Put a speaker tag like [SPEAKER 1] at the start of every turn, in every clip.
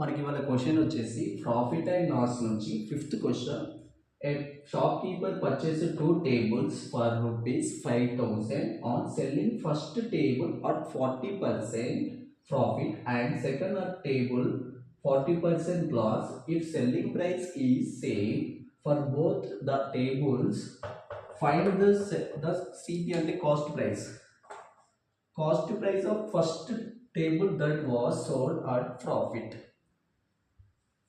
[SPEAKER 1] మనకి ఇవాళ క్వశ్చన్ వచ్చేసి ప్రాఫిట్ అండ్ లాస్ నుంచి fifth question. A shopkeeper purchased two tables for rupees 5,000 on selling first table at 40% profit and second at table 40% loss. If selling price is same for both the tables, find the CP and the cost price. Cost price of first table that was sold at profit.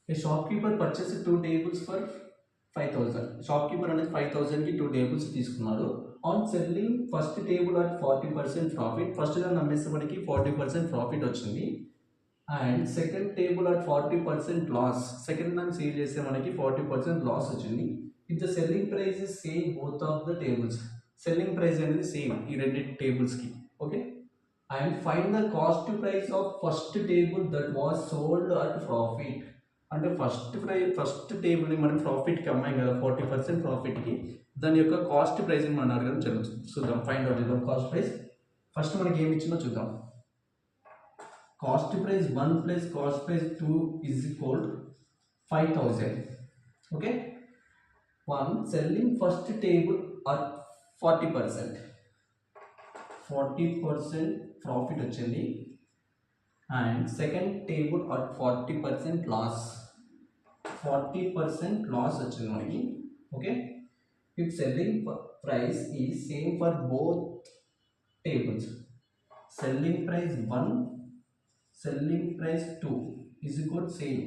[SPEAKER 1] A shopkeeper purchased two tables for 5,000. Shopkeeper అనేది 5,000 కి two tables తీసుకున్నాడు. On selling first table at 40% profit. First దాన్ని అమ్మేస్తే మనకి 40% profit వచ్చింది. And second table at 40% loss. Second దాన్ని sale చేస్తే మనకి 40% లాస్ వచ్చింది. If the selling price is same both of the tables. Selling price అనేది సేమ్ ఈ రెండు టేబుల్స్కి. Okay, and find the cost price of first table that was sold at profit. అంటే first టేబుల్ని మనం ప్రాఫిట్కి అమ్మాం కదా, 40% ప్రాఫిట్కి. దాని యొక్క కాస్ట్ ప్రైస్ని మనం అడగడం జరుగుతుంది. చూద్దాం, ఫైండ్ అవుట్ చేద్దాం కాస్ట్ ప్రైస్. ఫస్ట్ మనకి ఏమి ఇచ్చిందో చూద్దాం. Cost price 1 plus cost price 2 is equal 5,000. Okay, 1 selling first table at 40%. 40% profit వచ్చింది. And second table at 40% loss. 40% loss వచ్చింది మనకి. Okay, if selling price is same for both tables. Selling price 1, selling price 2 is equal same.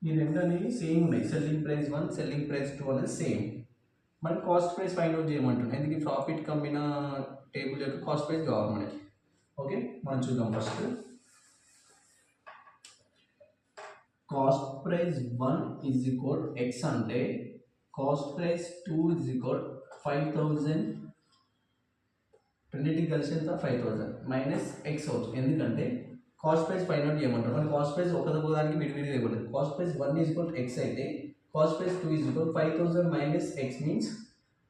[SPEAKER 1] ఈ రెండు అనేవి same ఉన్నాయి. Selling price 1, selling price 2 అనేది same. మనకి cost price find out చేయమంటుంది. ఎందుకు profit కమ్మిన table యొక్క కాస్ట్ ప్రైస్ కావాలి మనకి. ఓకే, మనం చూద్దాం. First cost price 1 is equal X అంటే కాస్ట్ ప్రైస్ 2 ఈజ్ ఈక్వల్ 5,000. రెండింటికి కలిసి ఎంత 5,000 మైనస్ ఎక్స్ అవుతుంది. ఎందుకంటే కాస్ట్ ప్రైస్ ఫైండ్ అవుట్ చేయమంటారు. మన కాస్ట్ ప్రైస్ ఒకదానికి విడివిడిగా ఇవ్వలేదు. Cost price 1 is equal x అయితే cost price 2 is equal 5,000 minus x means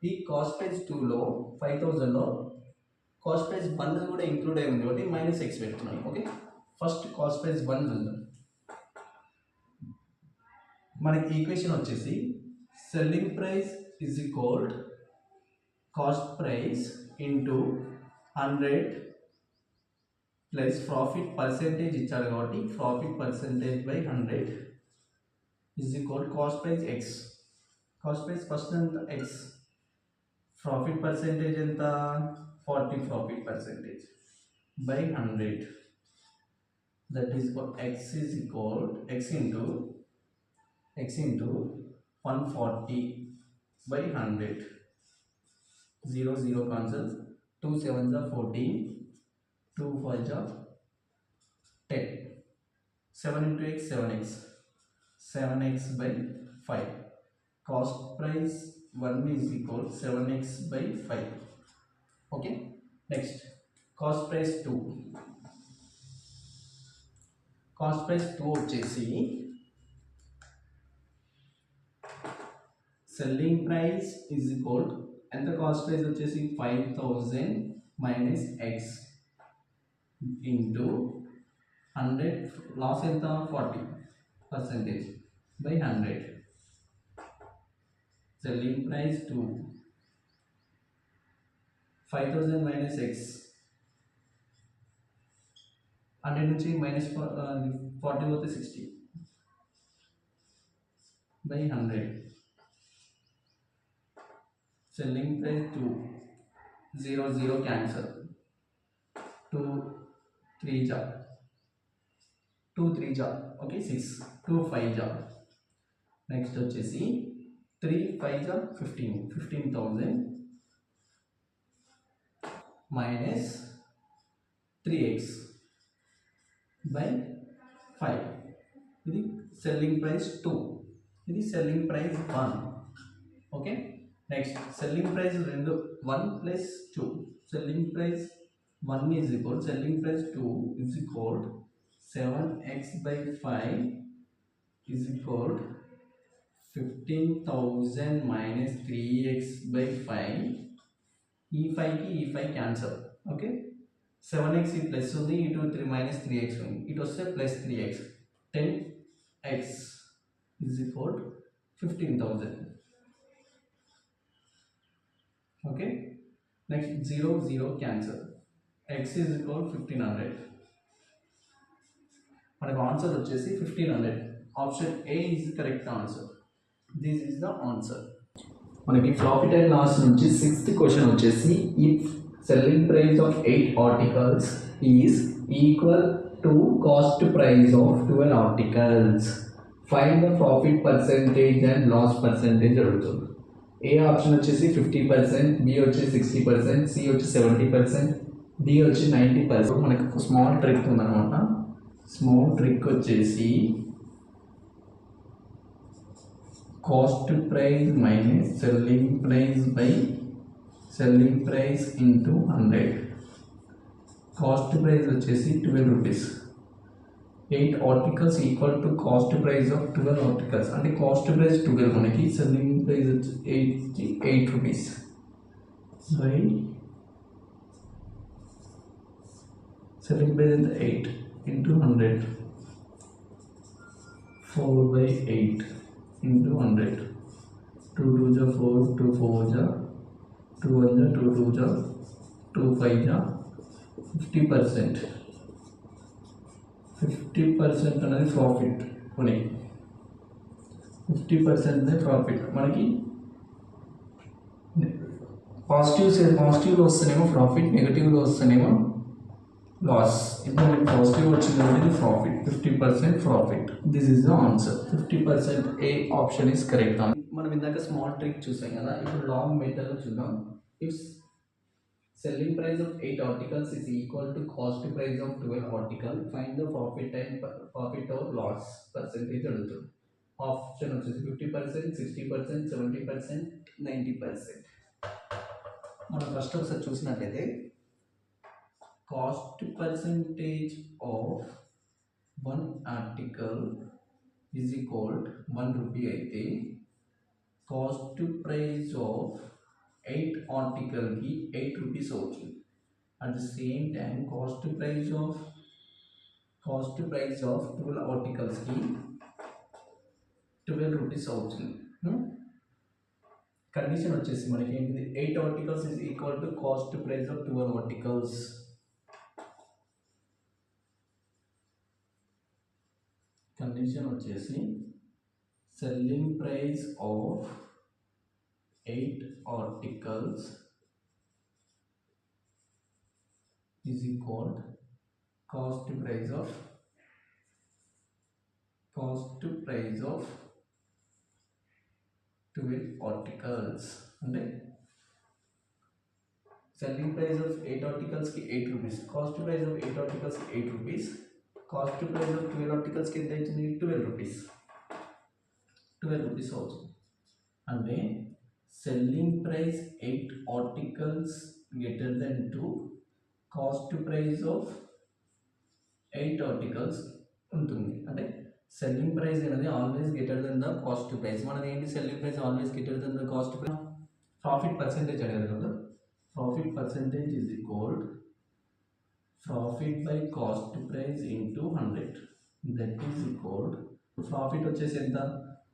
[SPEAKER 1] ఈ కాస్ట్ ప్రైస్ 2లో 5,000లో కాస్ట్ ప్రైస్ 1 కూడా ఇంక్లూడ్ అయి ఉంది కాబట్టి మైనస్ ఎక్స్ పెడుతున్నాం. ఓకే, ఫస్ట్ కాస్ట్ ప్రైస్ 1 చూద్దాం. మనకి ఈక్వేషన్ వచ్చేసి selling price is equal cost price into 100 plus profit percentage ఇచ్చాడు కాబట్టి profit percentage by 100 is equal cost price X. Cost price first ఎంత ఎక్స్, ప్రాఫిట్ పర్సెంటేజ్ ఎంత 40 profit percentage by 100. That is x is equal x into 140 by 100. 0 0 cancels. 2 7s are 14. 2 5s are 10. 7 into x 7x. 7x by 5. Cost price 1 is equal 7x by 5. Okay, next cost price 2. Cost price 2 వచ్చేసి selling price is equal ఎంత, cost price వచ్చేసి 5,000 minus X into 100 loss ఎంత 40% by 100. Selling price 2 5,000 minus X 100 నుంచి minus 40 పోతే 60 by 100. Selling price 2 0 0 cancel. 2 3 జా 2 3 జా okay 6. 2 5 జా. Next వచ్చేసి 3 5 జా 15,000 మైనస్ 3x by 5. ఇది సెల్లింగ్ ప్రైస్ 2, ఇది selling price 1. Okay, next selling price 2 1 plus 2. Selling price 1 is equal selling price 2 is equal 7x by 5 is equal 15,000 minus 3x by 5. ఈ 5కి ఈ 5 క్యాన్సల్. ఓకే, 7x ఈ plus ఉంది, ఇటు 3 minus 3x ఉంది, ఇటు వస్తే plus 3x, 10x is equal 15,000. Okay, next 0 0 cancel, x is equal 1500. మనకు ఆన్సర్ వచ్చేసి 1500. Option A is correct answer. This is the answer. మనకి ప్రాఫిట్ అండ్ లాస్ నుంచి 6th క్వశ్చన్ వచ్చేసి if selling price of 8 articles is equal to cost price of 12 articles, find the profit percentage and loss percentage అడుగుతుంది. ఏ option వచ్చేసి 50%, B వచ్చి 60%, C వచ్చి 70%, D వచ్చి 90%. మనకి ఒక స్మాల్ ట్రిక్ ఉందన్నమాట. స్మాల్ ట్రిక్ వచ్చేసి cost price minus selling price by selling price into 100. Cost price వచ్చేసి 12 rupees. 8 articles equal to cost price of 12 articles, అంటే కాస్ట్ ప్రైస్ 12 మనకి, సెల్లింగ్ ప్రైస్ వచ్చి 8 రూపీస్ బై సెల్లింగ్ ప్రైస్ ఎంత 8 into 100, 4/8 into 100. 2 2 ja 4, 2 4 ja 2 1 ja 2 2 ja 2 5 ja 50%. 50% అనేది profit. కొని 50% అనేది profit. మనకి పాజిటివ్లో వస్తేనేమో ప్రాఫిట్, నెగిటివ్లో వస్తేనేమో లాస్. ఇప్పుడు మనకి పాజిటివ్ వచ్చింది అనేది profit, 50% profit. This is the answer. 50% A option is correct. మనం ఇందాక స్మాల్ ట్రిక్ చూసాం కదా, ఇప్పుడు లాంగ్ మెథడ్ చూద్దాం. If selling price of 8 articles is equal to cost price of 12 article, find the profit and profit or loss percentage అడుగుతుంది. Option వచ్చేసి 50%, 60%, 70%, 90%. మనం first ఒకసారి చూసినట్లయితే cost percentage of one article is equal to 1 rupee అయితే cost price of 8 article की 8 rupees అవుతుంది. at the same time cost price of 12 articles की 12 rupees అవుతుంది. కండిషన్ వచ్చేసి మనకి ఏంటిది, 8 articles is equal to cost price of 12 articles. Condition వచ్చేసి selling price of 8 articles is equal cost price of 12 articles. అంటే selling price of 8 ఆర్టికల్స్కి 8 rupees, cost price of 8 ఆర్టికల్స్కి 8 rupees, cost price of 12 ఆర్టికల్స్కి ఎంత అవుతుంది, 12 రూపీస్. 12 రూపీస్ అవుతుంది. అంటే selling price 8 articles greater than 2, cost price of 8 articles ఉంటుంది. అంటే సెల్లింగ్ ప్రైస్ అనేది always greater than the cost price. మనది ఏంటి, selling price always greater than the cost price. Profit percentage అడిగారు కదా, profit percentage is equal profit by cost price into 100, that is equal profit వచ్చేసి ఎంత,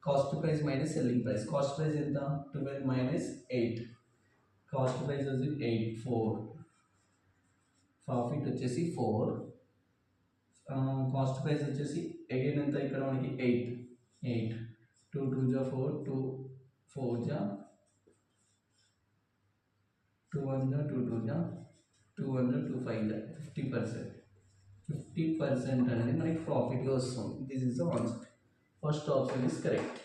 [SPEAKER 1] cost price minus selling price. Cost price ఎంత, 12 minus 8, cost price వచ్చి 8, 4, profit వచ్చేసి 4, cost price వచ్చేసి again ఎంత ఇక్కడ మనకి 8, 2 2 ja 4, 2 4 ja 2 1 ja 2 2 ja 2 1 ja 2 5 ja 50%. 50% అనేది మనకి ప్రాఫిట్గా వస్తుంది. This is the answer. First option is correct.